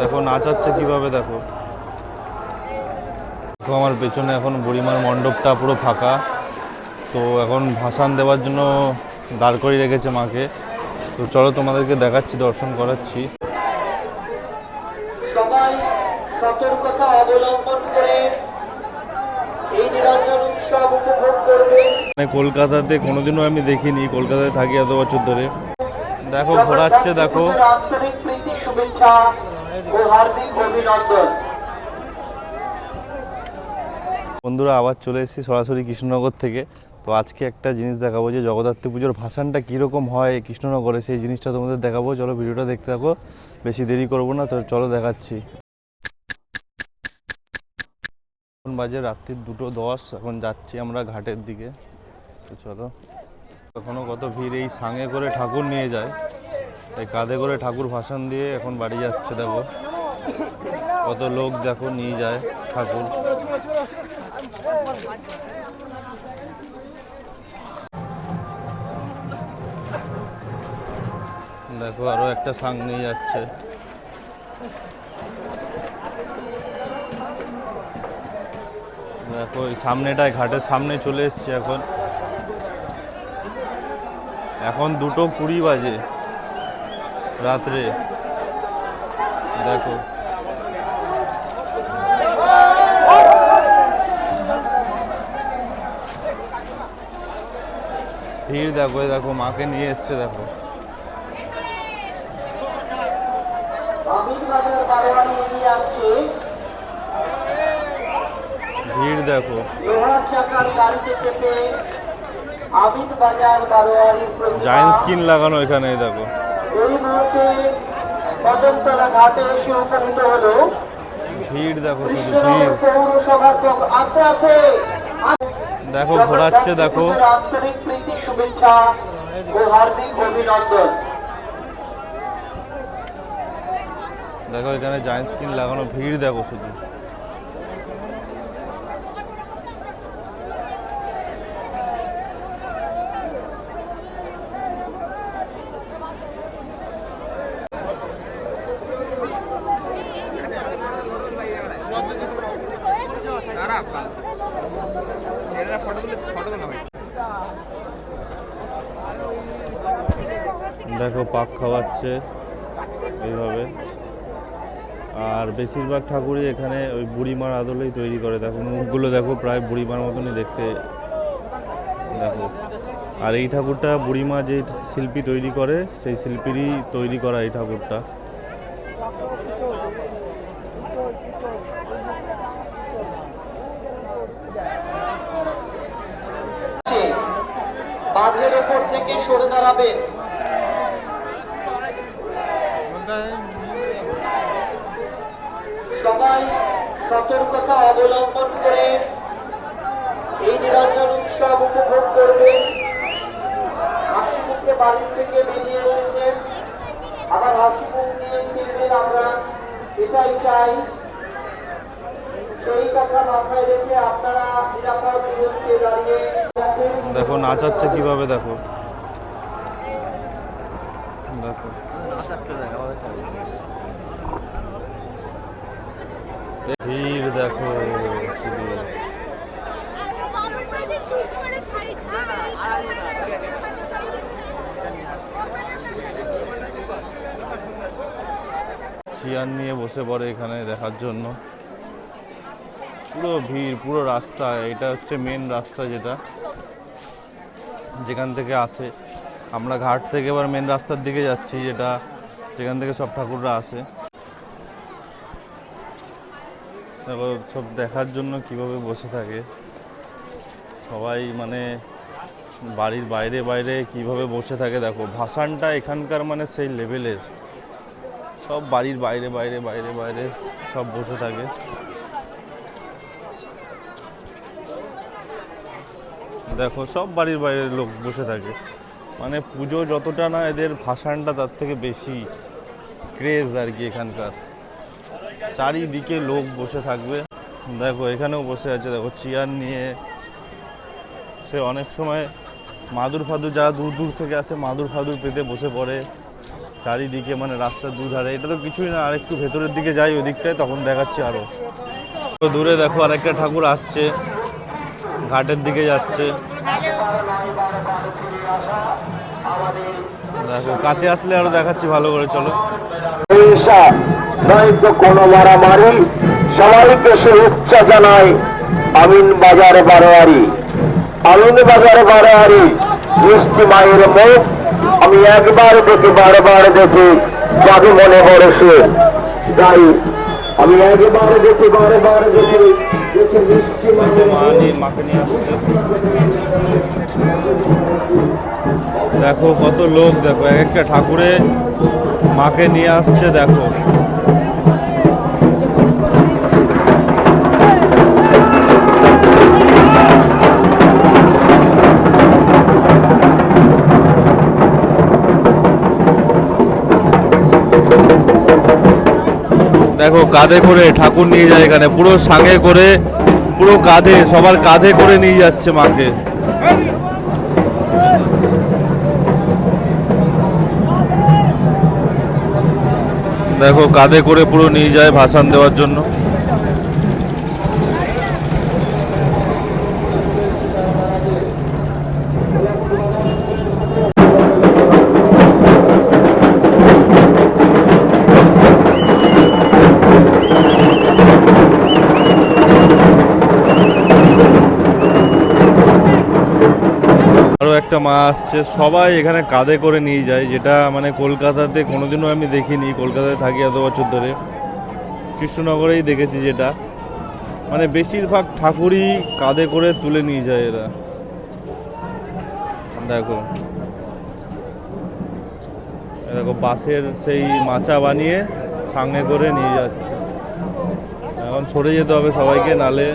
দেখো নাচাচ্ছে কিভাবে, দেখো দেখো আমার পেছনে এখন বুড়িমার মণ্ডপটা পুরো ফাঁকা। তো এখন ভাসান দেওয়ার জন্য দাঁড় করিয়ে রেখেছে মাকে। তো চলো তোমাদেরকে দেখাচ্ছি, দর্শন করাচ্ছি। সবাই সতর্কতা অবলম্বন করে এই নিরঞ্জন উৎসব উপভোগ করবে। কলকাতাতে কোনোদিনও আমি দেখিনি, কলকাতায় থাকি এত বছর ধরে। দেখো ঘোরাচ্ছে, দেখো আন্তরিক প্রীতি, শুভেচ্ছা ও হার্দিক অভিনন্দন। বন্ধুরা আবার চলে এসেছি সরাসরি কৃষ্ণনগর থেকে। তো আজকে একটা জিনিস দেখাবো যে জগদ্ধাত্রী পুজোর ভাসানটা কীরকম হয় কৃষ্ণনগরে, সেই জিনিসটা তোমাদের দেখাবো। চলো ভিডিওটা দেখতে থাকো, বেশি দেরি করবো না। তো চলো দেখাচ্ছি। এখন বাজে রাত্রির 2:10, এখন যাচ্ছি আমরা ঘাটের দিকে। তো চলো। এখনও কত ভিড়, এই সাঙে করে ঠাকুর নিয়ে যায়, এই কাঁধে করে ঠাকুর ভাসান দিয়ে এখন বাড়ি যাচ্ছে। দেখো কত লোক, দেখো নিয়ে যায় ঠাকুর। দেখো আরো একটা সাং নিয়ে যাচ্ছে। দেখো এই সামনেটায় ঘাটের সামনে চলে এসছে। এখন 2:20 বাজে রাত্রে। দেখো ভিড়, দেখো দেখো মাকে নিয়ে এসছে। দেখো ভিড়, দেখো জায়েন্ট স্ক্রিন লাগানো এখানে। দেখো ভিড়, দেখো শুধু ভিড়। দেখো ঘোরাচ্ছে, দেখো আন্তরিক প্রীতি, শুভেচ্ছা ও হার্দিক অভিনন্দন। দেখো এখানে জায়েন্ট স্ক্রিন লাগানো, ভিড় দেখো শুধু। দেখো পাক খাওয়াচ্ছে এইভাবে। আর বেশিরভাগ ঠাকুরই এখানে ওই বুড়িমার আদলেই তৈরি করে। দেখো মুখগুলো দেখো প্রায় বুড়িমার মতনই দেখতে। দেখো আর এই ঠাকুরটা বুড়িমা যে শিল্পী তৈরি করে, সেই শিল্পীরই তৈরি করা এই ঠাকুরটা। বাঁধের ওপর থেকে সরে দাঁড়াবেন। সবাই সতর্কতা অবলম্বন করে এই নিরঞ্জন উৎসব উপভোগ করবে। হাসি মুখে বাড়ি থেকে বেরিয়ে এসেছেন, আবার হাসি মুখ নিয়ে ফিরবেন। আমরা এটাই চাই। সেই কথা মাথায় রেখে আপনারা নিরাপদ দূরত্বে দাঁড়িয়ে দেখো নাচাচ্ছে কিভাবে, দেখো দেখো ভিড়, দেখো শুধু। চেয়ার নিয়ে বসে পড়ে এখানে দেখার জন্য। পুরো ভিড়, পুরো রাস্তা। এটা হচ্ছে মেন রাস্তা, যেখান থেকে আসে। আমরা ঘাট থেকে এবার মেন রাস্তার দিকে যাচ্ছি, যেখান থেকে সব ঠাকুররা আসে। দেখো সব দেখার জন্য কিভাবে বসে থাকে সবাই, মানে বাড়ির বাইরে বাইরে কিভাবে বসে থাকে। দেখো ভাসানটা এখানকার মানে সেই লেভেলের, সব বাড়ির বাইরে বাইরে বাইরে বাইরে সব বসে থাকে। দেখো সব বাড়ির বাইরের লোক বসে থাকে। মানে পুজো যতটা না, এদের ভাসানটা তার থেকে বেশি ক্রেজ আর কি এখানকার। চারিদিকে লোক বসে থাকবে। দেখো এখানেও বসে আছে, দেখো চেয়ার নিয়ে। সে অনেক সময় মাদুর ফাদুর, যারা দূর দূর থেকে আসে মাদুর ফাদুর পেতে বসে পড়ে। চারিদিকে মানে রাস্তার দুধারে। এটা তো কিছুই না, আর একটু ভেতরের দিকে যাই ওই দিকটায়, তখন দেখাচ্ছি আরো। তো দূরে দেখো আরেকটা ঠাকুর আসছে, ঘাটের দিকে যাচ্ছে। দেখো কাছে আসলে আরো দেখাচ্ছি ভালো করে, চলো। নয়তো কোনো মারামারি, সবাইকে শুভেচ্ছা জানাই আমিন বাজার বারোয়ারি। আমিন বাজার বারোয়ারি মিষ্টি মায়ের মুখ আমি একবার দেখে বারবার দেখি, যাকে মনে পড়েছে তাই আমি একবার দেখি বারবার দেখি মিষ্টি মাকে নিয়ে আসছে। দেখো কত লোক, দেখো এক একটা ঠাকুরে মাকে নিয়ে আসছে। দেখো দেখো কাঁধে করে ঠাকুর নিয়ে যায়, এখানে পুরো সাঙ্গে করে, পুরো কাঁধে, সবার কাঁধে করে নিয়ে যাচ্ছে মাকে। দেখো কাঁধে করে পুরো নিয়ে যায় ভাসান দেওয়ার জন্য। আরও একটা মা আসছে, সবাই এখানে কাঁধে করে নিয়ে যায়, যেটা মানে কলকাতাতে কোনোদিনও আমি দেখিনি। কলকাতায় থাকি এত বছর ধরে, কৃষ্ণনগরেই দেখেছি যেটা, মানে বেশিরভাগ ঠাকুরই কাঁধে করে তুলে নিয়ে যায় এরা। দেখো দেখো বাঁশের সেই মাচা বানিয়ে সাঙ্গে করে নিয়ে যাচ্ছে। এখন সরে যেতে হবে সবাইকে, নালে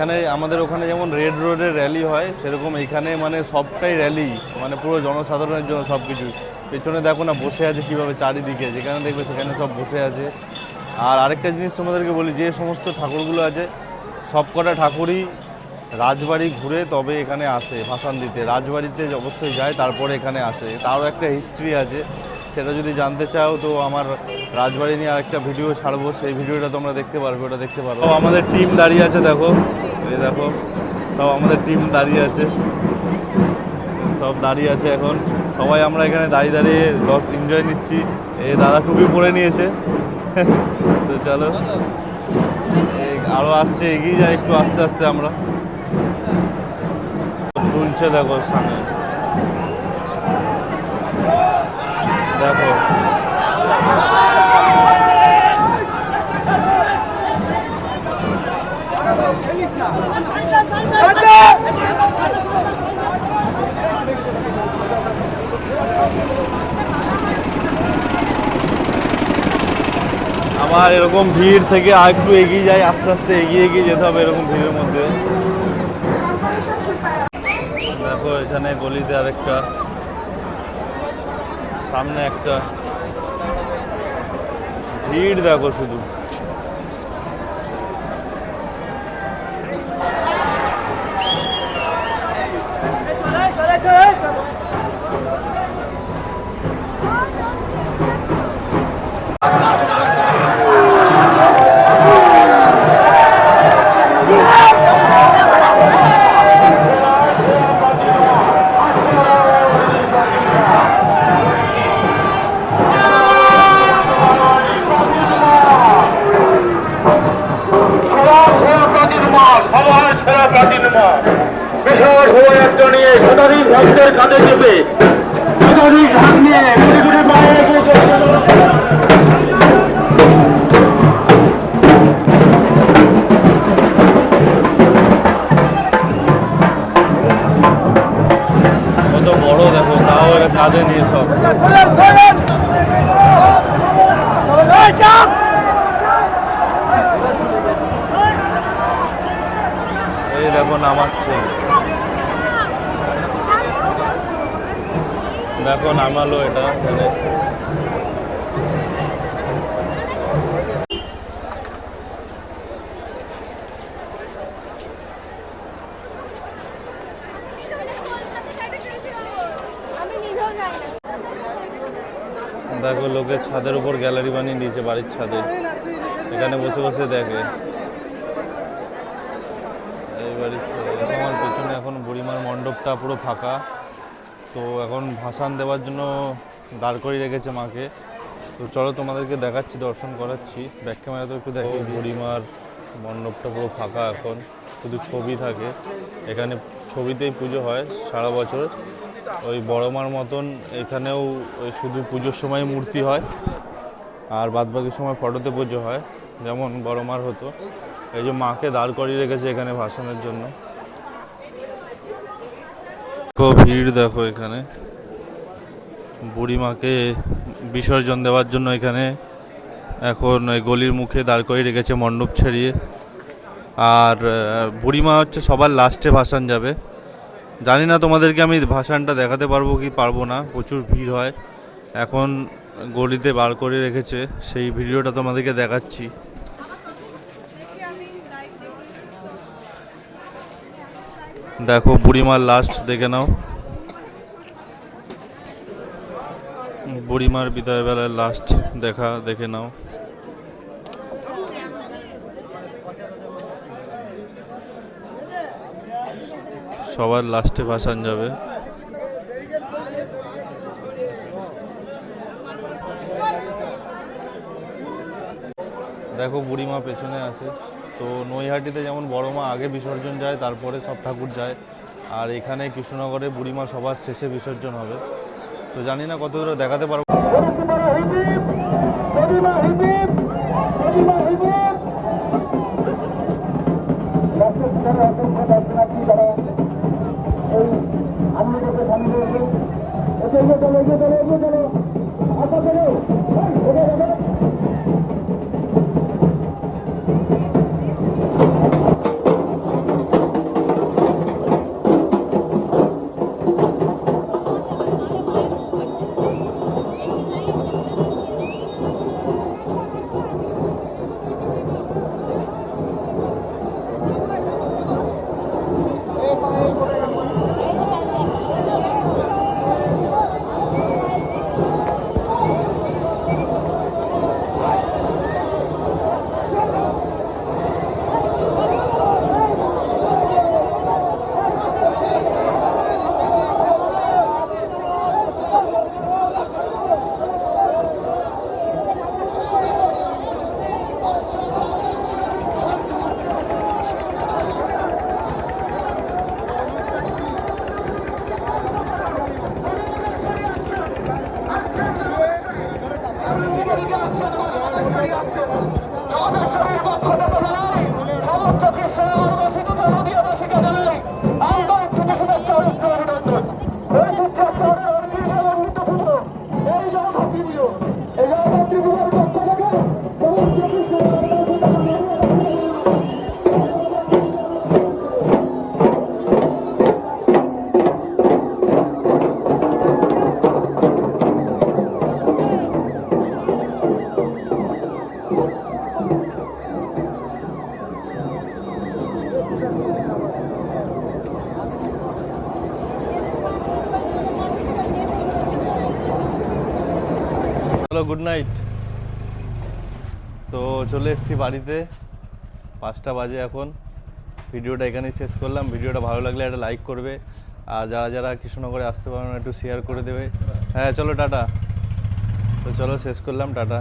এখানে আমাদের ওখানে যেমন রেড রোডের র্যালি হয়, সেরকম এখানে মানে সবটাই র্যালি, মানে পুরো জনসাধারণের জন্য সব কিছু। পেছনে দেখো না বসে আছে কীভাবে, চারিদিকে যেখানে দেখবে সেখানে সব বসে আছে। আর আরেকটা জিনিস তোমাদেরকে বলি, যে সমস্ত ঠাকুরগুলো আছে সব কটা ঠাকুরই রাজবাড়ি ঘুরে তবে এখানে আসে ভাসান দিতে। রাজবাড়িতে অবশ্যই যায়, তারপরে এখানে আসে। তারও একটা হিস্ট্রি আছে, সেটা যদি জানতে চাও তো আমার রাজবাড়ি নিয়ে আরেকটা ভিডিও ছাড়বো, সেই ভিডিওটা তোমরা দেখতে পারবে, ওটা দেখতে পারো। তো আমাদের টিম দাঁড়িয়ে আছে, দেখো এই দেখো সব আমাদের টিম দাঁড়িয়ে আছে, সব দাঁড়িয়ে আছে এখন সবাই। আমরা এখানে দাঁড়িয়ে দাঁড়িয়ে এনজয় নিচ্ছি। এই দাদা টুপি পরে নিয়েছে। তো চলো, আরও আসছে, এগিয়ে যায় একটু আস্তে আস্তে। আমরা তুলছে দেখো সামনে, দেখো আমার এরকম ভিড় থেকে আর একটু এগিয়ে যায়, আস্তে আস্তে এগিয়ে এগিয়ে যেতে হবে এরকম ভিড়ের মধ্যে। দেখো এখানে গলিতে আরেকটা, সামনে একটা, ভিড় দেখো শুধু। বিশাল শোভাযাত্রা নিয়ে শতাধিক ভক্তের কাঁধে চেপে শতাধিক ঢাক নিয়ে ঘুরে ঘুরে মায়ের কত বড় দেখো, তাও এরা কাঁধে নিয়ে সব। এই দেখো নামাচ্ছে, দেখো নামালো এটা। দেখো লোকের ছাদের উপর গ্যালারি বানিয়ে দিয়েছে বাড়ির ছাদে, এখানে বসে বসে দেখে। এই বাড়ির ছাদে আমার পেছনে এখন বুড়িমার মণ্ডপটা পুরো ফাঁকা, তো এখন ভাসান দেওয়ার জন্য দাঁড় করিয়ে রেখেছে মাকে। তো চলো তোমাদেরকে দেখাচ্ছি, দর্শন করাচ্ছি, ব্যাক ক্যামেরা তো একটু দেখো। বুড়িমার মণ্ডপটা পুরো ফাঁকা, এখন শুধু ছবি থাকে এখানে, ছবিতেই পুজো হয় সারা বছর। ওই বড় মার মতন এখানেও ওই শুধু পুজোর সময় মূর্তি হয়, আর বাদবাকি সময় ফটোতে পুজো হয় যেমন বড় মার হতো। এই যে মাকে দাঁড় করিয়ে রেখেছে এখানে ভাসানের জন্য। খুব ভিড় দেখো এখানে, বুড়িমাকে বিসর্জন দেওয়ার জন্য এখানে এখন ওই গলির মুখে দাঁড় করিয়ে রেখেছে মণ্ডপ ছাড়িয়ে। আর বুড়িমা হচ্ছে সবার লাস্টে ভাসান যাবে। জানি না তোমাদেরকে আমি ভাসানটা দেখাতে পারবো কি পারবো না, প্রচুর ভিড় হয়। এখন গলিতে বার করে রেখেছে, সেই ভিডিওটা তোমাদেরকে দেখাচ্ছি। দেখো বুড়িমার লাস্ট দেখে নাও, বুড়িমার বিদায় বেলার লাস্ট দেখে নাও। সবার লাস্টে ভাসান যাবে। দেখো বুড়িমা পেছনে আছে। তো নৈহাটিতে যেমন বড় মা আগে বিসর্জন যায়, তারপরে সব ঠাকুর যায়, আর এখানে কৃষ্ণনগরে বুড়িমা সবার শেষে বিসর্জন হবে। তো জানি না কত দূরে দেখাতে পারবো। Hello, good night. তো চলে এসেছি বাড়িতে, 5টা বাজে এখন। ভিডিওটা এখানেই শেষ করলাম। ভিডিওটা ভালো লাগলে একটা লাইক করবে, আর যারা যারা কৃষ্ণনগরে আসতে পারো না একটু শেয়ার করে দেবে। হ্যাঁ চলো টাটা। তো চলো শেষ করলাম, টাটা।